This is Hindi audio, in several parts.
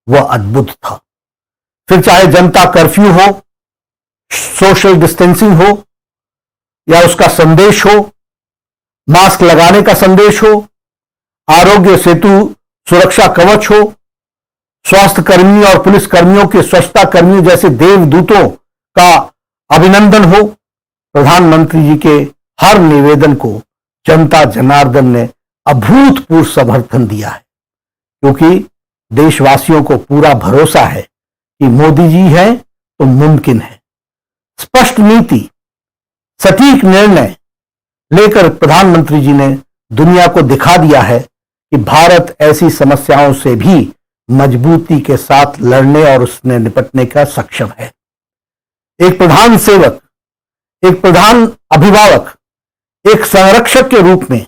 वह अद्भुत था। फिर चाहे जनता कर्फ्यू हो, सोशल डिस्टेंसिंग हो, या उसका संदेश हो, मास्क लगाने का संदेश हो, आरोग्य सेतु सुरक्षा कवच हो, स्वास्थ्य कर्मी और पुलिस कर्मियों के स्वच्छता कर्मियों जैसे देवदूतों का अभिनंदन हो, प्रधानमंत्री जी के हर निवेदन को जनता जनार्दन ने अभूतपूर्व समर्थन दिया है, क्योंकि देशवासियों को पूरा भरोसा है कि मोदी जी हैं तो मुमकिन है। स्पष्ट नीति, सटीक निर्णय लेकर प्रधानमंत्री जी ने दुनिया को दिखा दिया है कि भारत ऐसी समस्याओं से भी मजबूती के साथ लड़ने और उसने निपटने का सक्षम है। एक प्रधान सेवक, एक प्रधान अभिभावक, एक संरक्षक के रूप में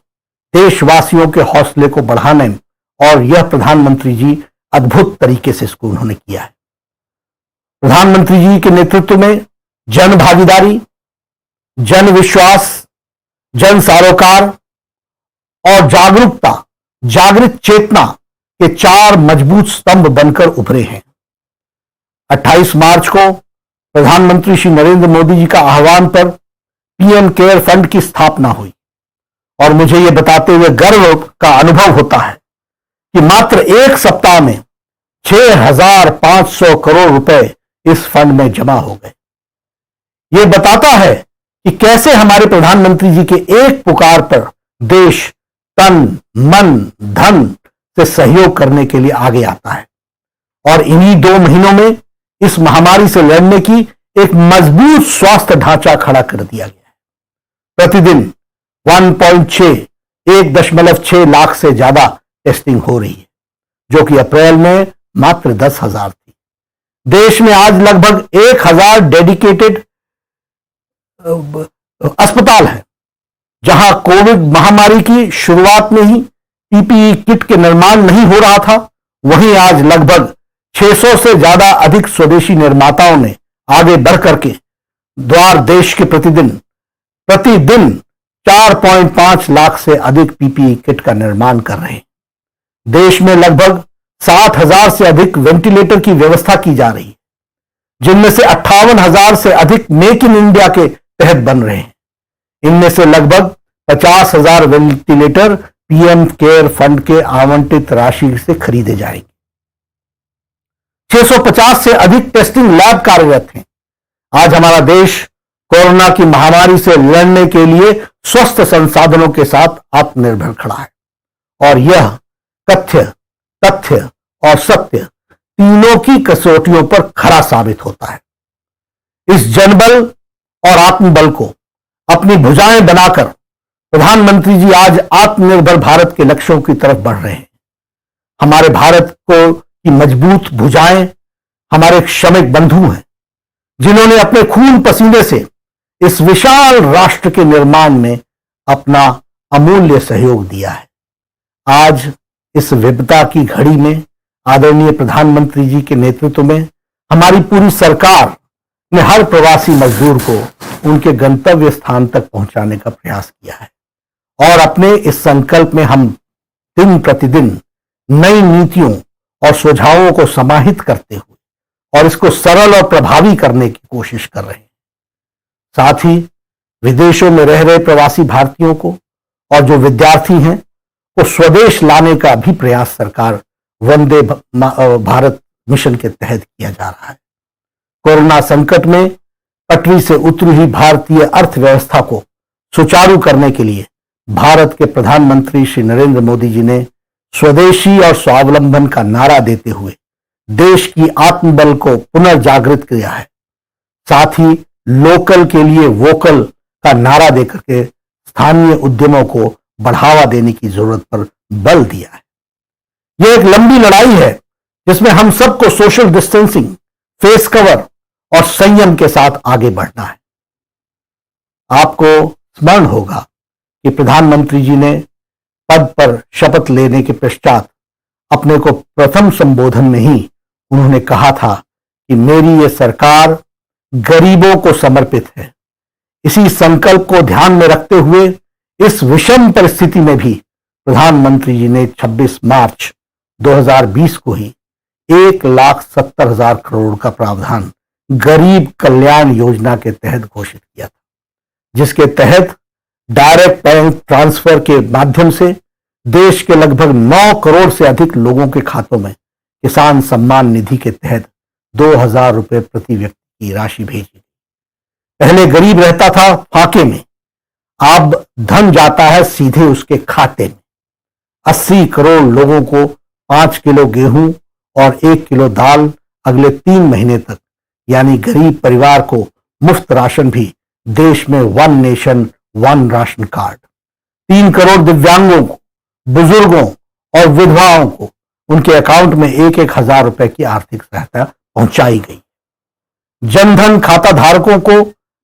देशवासियों के हौसले को बढ़ाने, और यह प्रधानमंत्री जी अद्भुत तरीके से इसको उन्होंने किया है। प्रधानमंत्री जी के नेतृत्व में जन भागीदारी, जन विश्वास, जन सरोकार और जागरूकता, जागृत चेतना के 4 मजबूत स्तंभ बनकर उभरे हैं। 28 मार्च को प्रधानमंत्री श्री नरेंद्र मोदी जी का आह्वान पर पीएम केयर फंड की स्थापना हुई, और मुझे यह बताते हुए गर्व का अनुभव होता है कि मात्र 1 सप्ताह में 6,500 करोड़ रुपए इस फंड में जमा हो गए। यह बताता है कि कैसे हमारे प्रधानमंत्री जी के एक पुकार पर देश तन, मन, धन से सहयोग करने के लिए आगे आता है, और इन्हीं 2 महीनों में इस महामारी से लड़ने की एक मजबूत स्वास्थ्य ढांचा खड़ा कर दिया गया है। प्रतिदिन 1.6 लाख से ज्यादा टेस्टिंग हो रही है, जो कि अप्रैल में मात्र 10,000 थी। देश में आज लगभग 1,000 डेडिकेटेड अस्पताल है, जहां कोविड महामारी की शुरुआत में ही पीपीई किट के निर्माण नहीं हो रहा था, वहीं आज लगभग 600 से ज्यादा अधिक स्वदेशी निर्माताओं ने आगे बढ़ करके द्वार देश के प्रतिदिन 4.5 लाख से अधिक पीपीई किट का निर्माण कर रहे हैं। देश में लगभग 60,000 से अधिक वेंटिलेटर की व्यवस्था की जा रही है, जिनमें से 58,000 से अधिक मेक इन इंडिया के तहत बन रहे हैं। इनमें से लगभग 50,000 वेंटिलेटर पीएम केयर फंड के आवंटित राशि से खरीदे जाएंगे। 650 से अधिक टेस्टिंग लैब कार्यरत हैं। आज हमारा देश कोरोना की महामारी से लड़ने के लिए स्वस्थ संसाधनों के साथ आत्मनिर्भर खड़ा है, और यह तथ्य और सत्य तीनों की कसौटियों पर खरा साबित होता है। इस जनबल और आत्मबल को अपनी भुजाएं बनाकर प्रधानमंत्री जी आज आत्मनिर्भर भारत के लक्ष्यों की तरफ बढ़ रहे हैं। हमारे भारत की मजबूत भुजाएं हमारे श्रमिक बंधु हैं, जिन्होंने अपने खून पसीने से इस विशाल राष्ट्र के निर्माण में अपना अमूल्य सहयोग दिया है। आज इस विपदा की घड़ी में आदरणीय प्रधानमंत्री जी के नेतृत्व में हमारी पूरी सरकार ने हर प्रवासी मजदूर को उनके गंतव्य स्थान तक पहुंचाने का प्रयास किया है, और अपने इस संकल्प में हम दिन प्रतिदिन नई नीतियों और सुझावों को समाहित करते हुए और इसको सरल और प्रभावी करने की कोशिश कर रहे हैं। साथ ही विदेशों में रह रहे प्रवासी भारतीयों को और जो विद्यार्थी हैं को स्वदेश लाने का भी प्रयास सरकार वंदे भारत मिशन के तहत किया जा रहा है। कोरोना संकट में पटरी से उतरी हुई भारतीय अर्थव्यवस्था को सुचारू करने के लिए भारत के प्रधानमंत्री श्री नरेंद्र मोदी जी ने स्वदेशी और स्वावलंबन का नारा देते हुए देश की आत्मबल को पुनर्जागृत किया है। साथ ही लोकल के लिए वोकल का नारा देकर के स्थानीय उद्यमों को बढ़ावा देने की जरूरत पर बल दिया है। यह एक लंबी लड़ाई है जिसमें हम सबको सोशल डिस्टेंसिंग, फेस कवर और संयम के साथ आगे बढ़ना है। आपको स्मरण होगा कि प्रधानमंत्री जी ने पद पर शपथ लेने के पश्चात अपने को प्रथम संबोधन में ही उन्होंने कहा था कि मेरी ये सरकार गरीबों को समर्पित है। इसी संकल्प को ध्यान में रखते हुए इस विषम परिस्थिति में भी प्रधानमंत्री जी ने 26 मार्च 2020 को ही 1,70,000 करोड़ का प्रावधान गरीब कल्याण योजना के तहत घोषित किया था, जिसके तहत डायरेक्ट बैंक ट्रांसफर के माध्यम से देश के लगभग 9 करोड़ से अधिक लोगों के खातों में किसान सम्मान निधि के तहत 2,000 रुपए प्रति व्यक्ति की राशि भेजी। पहले गरीब रहता था फाके में, अब धन जाता है सीधे उसके खाते में। 80 करोड़ लोगों को 5 किलो गेहूं और 1 किलो दाल अगले 3 महीने तक, यानी गरीब परिवार को मुफ्त राशन भी देश में 1 नेशन 1 राशन कार्ड। 3 करोड़ दिव्यांगों को, बुजुर्गों और विधवाओं को उनके अकाउंट में 1,000 रुपए की आर्थिक सहायता पहुंचाई गई। जनधन खाता धारकों को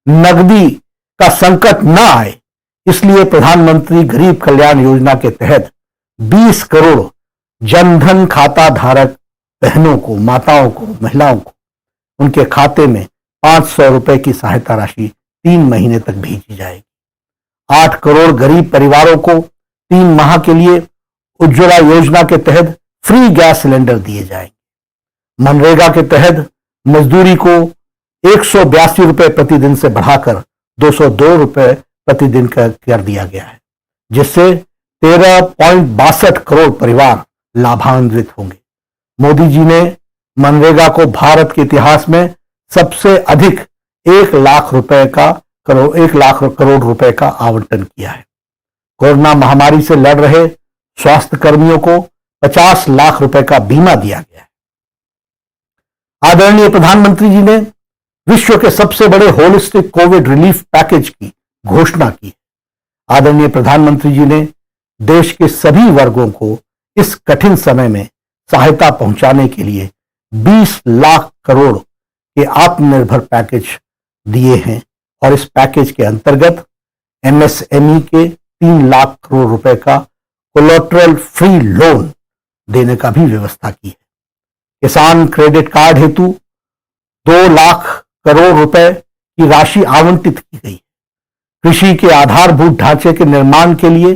नकदी का संकट न आए, इसलिए प्रधानमंत्री गरीब कल्याण योजना के तहत 20 करोड़ जनधन खाता धारक बहनों को, माताओं को, महिलाओं को उनके खाते में 500 रुपए की सहायता राशि 3 महीने तक भेजी जाएगी। 8 करोड़ गरीब परिवारों को 3 माह के लिए उज्ज्वला योजना के तहत फ्री गैस सिलेंडर दिए जाएंगे। मनरेगा के तहत मजदूरी को 182 रुपए प्रतिदिन से बढ़ाकर 202 रुपए प्रतिदिन कर दिया गया है, जिससे 13.62 करोड़ परिवार लाभान्वित होंगे। मोदी जी ने मनरेगा को भारत के इतिहास में सबसे अधिक 1 लाख करोड़ रुपए का आवंटन किया है। कोरोना महामारी से लड़ रहे स्वास्थ्य कर्मियों को 50 लाख रुपए का बीमा दिया गया है। आदरणीय प्रधानमंत्री जी ने विश्व के सबसे बड़े होलिस्टिक कोविड रिलीफ पैकेज की घोषणा की है। आदरणीय प्रधानमंत्री जी ने देश के सभी वर्गों को इस कठिन समय में सहायता पहुंचाने के लिए 20 लाख करोड़ के आत्मनिर्भर पैकेज दिए हैं और इस पैकेज के अंतर्गत एमएसएमई के 3 लाख करोड़ रुपए का कोलेटरल फ्री लोन देने का भी व्यवस्था की है। किसान क्रेडिट कार्ड हेतु 2 लाख करोड़ रुपए की राशि आवंटित की गई है। कृषि के आधारभूत ढांचे के निर्माण के लिए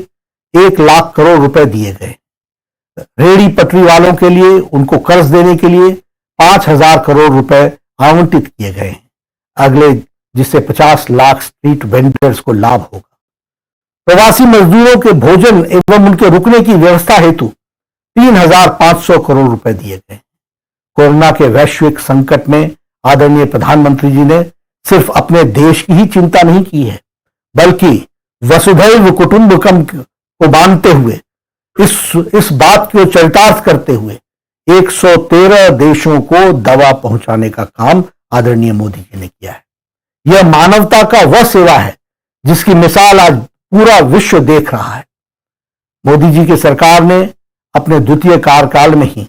1 लाख करोड़ रुपए दिए गए। रेहड़ी पटरी वालों के लिए उनको कर्ज देने के लिए 5,000 करोड़ रुपए आवंटित किए गए हैं अगले, जिससे 50 लाख स्ट्रीट वेंडर्स को लाभ होगा। प्रवासी मजदूरों के भोजन एवं उनके रुकने की व्यवस्था हेतु 3,500 करोड़ रुपए दिए गए। कोरोना के वैश्विक संकट में आदरणीय प्रधानमंत्री जी ने सिर्फ अपने देश की ही चिंता नहीं की है, बल्कि वसुधैव कुटुंबकम को बांधते हुए इस बात को चरितार्थ करते हुए 113 देशों को दवा पहुंचाने का काम आदरणीय मोदी जी ने किया है। यह मानवता का वह सेवा है जिसकी मिसाल आज पूरा विश्व देख रहा है। मोदी जी की सरकार ने अपने द्वितीय कार्यकाल में ही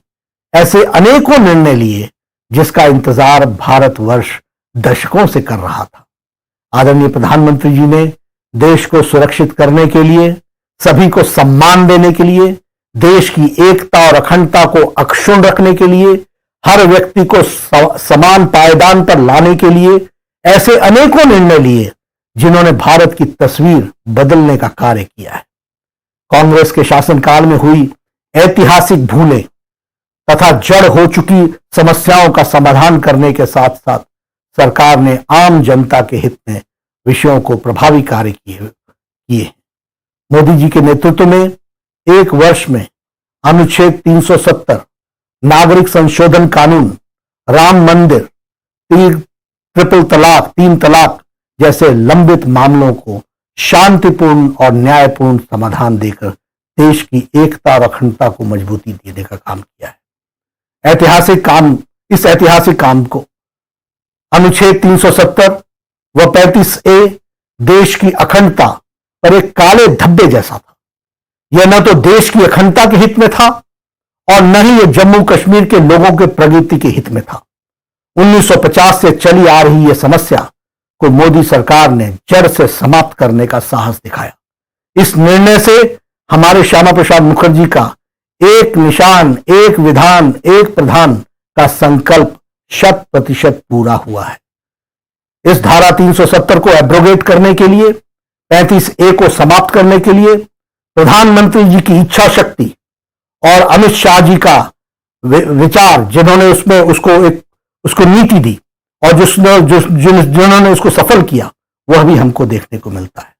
ऐसे अनेकों निर्णय लिए जिसका इंतजार भारतवर्ष दशकों से कर रहा था। आदरणीय प्रधानमंत्री जी ने देश को सुरक्षित करने के लिए, सभी को सम्मान देने के लिए, देश की एकता और अखंडता को अक्षुण्ण रखने के लिए, हर व्यक्ति को समान पायदान पर लाने के लिए ऐसे अनेकों निर्णय लिए जिन्होंने भारत की तस्वीर बदलने का कार्य किया है। कांग्रेस के शासनकाल में हुई ऐतिहासिक भूलें तथा जड़ हो चुकी समस्याओं का समाधान करने के साथ साथ सरकार ने आम जनता के हित में विषयों को प्रभावी कार्य किए। मोदी जी के नेतृत्व में 1 वर्ष में अनुच्छेद 370, नागरिक संशोधन कानून, राम मंदिर, ट्रिपल तलाक, 3 तलाक जैसे लंबित मामलों को शांतिपूर्ण और न्यायपूर्ण समाधान देकर देश की एकता और अखंडता को मजबूती देने का काम किया है। इस ऐतिहासिक काम को अनुच्छेद 370 व 35A देश की अखंडता पर एक काले धब्बे जैसा था। यह न तो देश की अखंडता के हित में था और न ही यह जम्मू कश्मीर के लोगों के प्रगति के हित में था। 1950 से चली आ रही यह समस्या को मोदी सरकार ने जड़ से समाप्त करने का साहस दिखाया। इस निर्णय से हमारे श्यामा प्रसाद मुखर्जी का एक निशान, एक विधान, एक प्रधान का संकल्प 100% पूरा हुआ है। इस धारा 370 को एब्रोगेट करने के लिए, 35A को समाप्त करने के लिए प्रधानमंत्री जी की इच्छा शक्ति और अमित शाह जी का विचार, जिन्होंने उसमें उसको नीति दी और जिन्होंने उसको सफल किया, वह भी हमको देखने को मिलता है।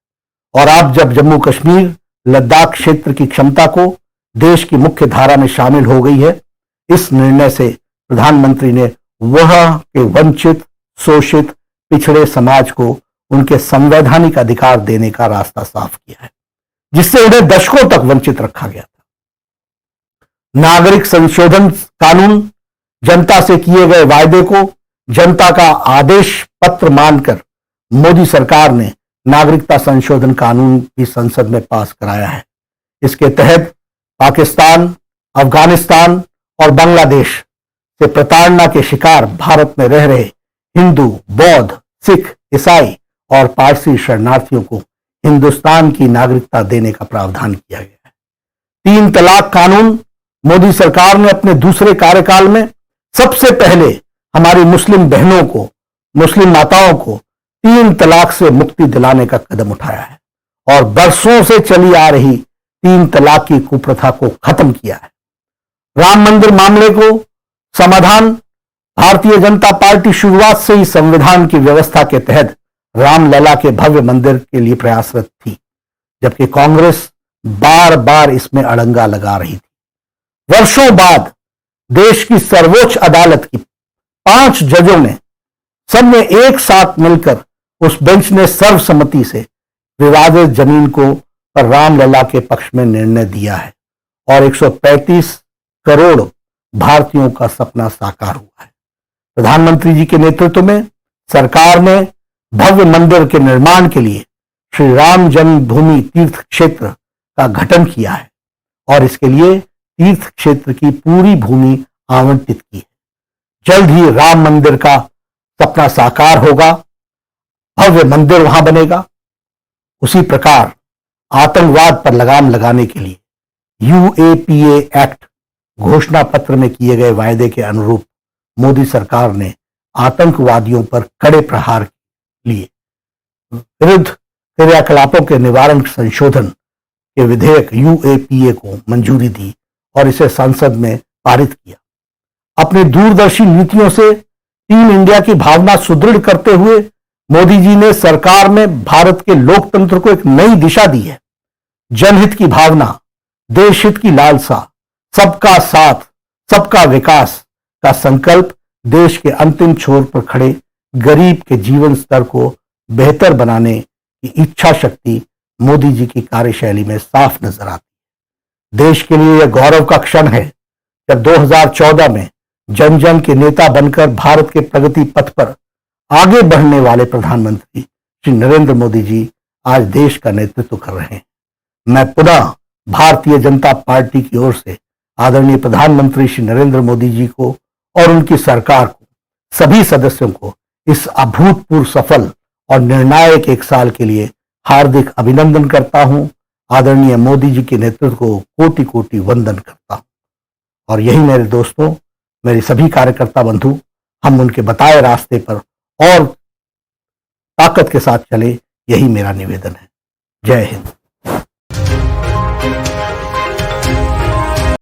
और आप जब जम्मू कश्मीर लद्दाख क्षेत्र की क्षमता को देश की मुख्य धारा में शामिल हो गई है, इस निर्णय से प्रधानमंत्री ने वह के वंचित, शोषित, पिछड़े समाज को उनके संवैधानिक अधिकार देने का रास्ता साफ किया है, जिससे उन्हें दशकों तक वंचित रखा गया था। नागरिक संशोधन कानून जनता से किए गए वायदे को जनता का आदेश पत्र मानकर मोदी सरकार ने नागरिकता संशोधन कानून भी संसद में पास कराया है। इसके तहत पाकिस्तान, अफगानिस्तान और बांग्लादेश से प्रताड़ना के शिकार भारत में रह रहे हिंदू, बौद्ध, सिख, ईसाई और पारसी शरणार्थियों को हिंदुस्तान की नागरिकता देने का प्रावधान किया गया है। 3 तलाक कानून मोदी सरकार ने अपने दूसरे कार्यकाल में सबसे पहले हमारी मुस्लिम बहनों को, मुस्लिम माताओं को 3 तलाक से मुक्ति दिलाने का कदम उठाया है और बरसों से चली आ रही 3 तलाक की कुप्रथा को खत्म किया है। राम मंदिर मामले को समाधान भारतीय जनता पार्टी शुरुआत से ही संविधान की व्यवस्था के तहत रामलला के भव्य मंदिर के लिए प्रयासरत थी, जबकि कांग्रेस बार बार इसमें अड़ंगा लगा रही थी। वर्षों बाद देश की सर्वोच्च अदालत की 5 जजों ने सबने एक साथ मिलकर उस बेंच ने सर्वसम्मति से विवादित जमीन को पर रामलला के पक्ष में निर्णय दिया है और 135 करोड़ भारतीयों का सपना साकार हुआ है। प्रधानमंत्री जी के नेतृत्व में सरकार ने भव्य मंदिर के निर्माण के लिए श्री राम जन्मभूमि तीर्थ क्षेत्र का गठन किया है और इसके लिए तीर्थ क्षेत्र की पूरी भूमि आवंटित की है। जल्द ही राम मंदिर का सपना साकार होगा, भव्य मंदिर वहां बनेगा। उसी प्रकार आतंकवाद पर लगाम लगाने के लिए यूएपीए एक्ट घोषणा पत्र में किए गए वायदे के अनुरूप मोदी सरकार ने आतंकवादियों पर कड़े प्रहार के लिए विरुद्ध क्रियाकलापों के निवारण संशोधन के विधेयक यूएपीए को मंजूरी दी और इसे संसद में पारित किया। अपनी दूरदर्शी नीतियों से टीम इंडिया की भावना सुदृढ़ करते हुए मोदी जी ने सरकार में भारत के लोकतंत्र को एक नई दिशा दी है। जनहित की भावना, देशहित की लालसा, सबका साथ, सबका विकास का संकल्प देश के अंतिम छोर पर खड़े गरीब के जीवन स्तर को बेहतर बनाने की इच्छा शक्ति मोदी जी की कार्यशैली में साफ नजर आती है। देश के लिए यह गौरव का क्षण है जब 2014 में जन जन के नेता बनकर भारत के प्रगति पथ पर आगे बढ़ने वाले प्रधानमंत्री श्री नरेंद्र मोदी जी आज देश का नेतृत्व कर रहे हैं। मैं पुनः भारतीय जनता पार्टी की ओर से आदरणीय प्रधानमंत्री श्री नरेंद्र मोदी जी को और उनकी सरकार को, सभी सदस्यों को इस अभूतपूर्व सफल और निर्णायक 1 साल के लिए हार्दिक अभिनंदन करता हूं। आदरणीय मोदी जी के नेतृत्व को कोटि कोटि वंदन करता हूं। और यही मेरे दोस्तों, मेरे सभी कार्यकर्ता बंधु, हम उनके बताए रास्ते पर और ताकत के साथ चले, यही मेरा निवेदन है। जय हिंद।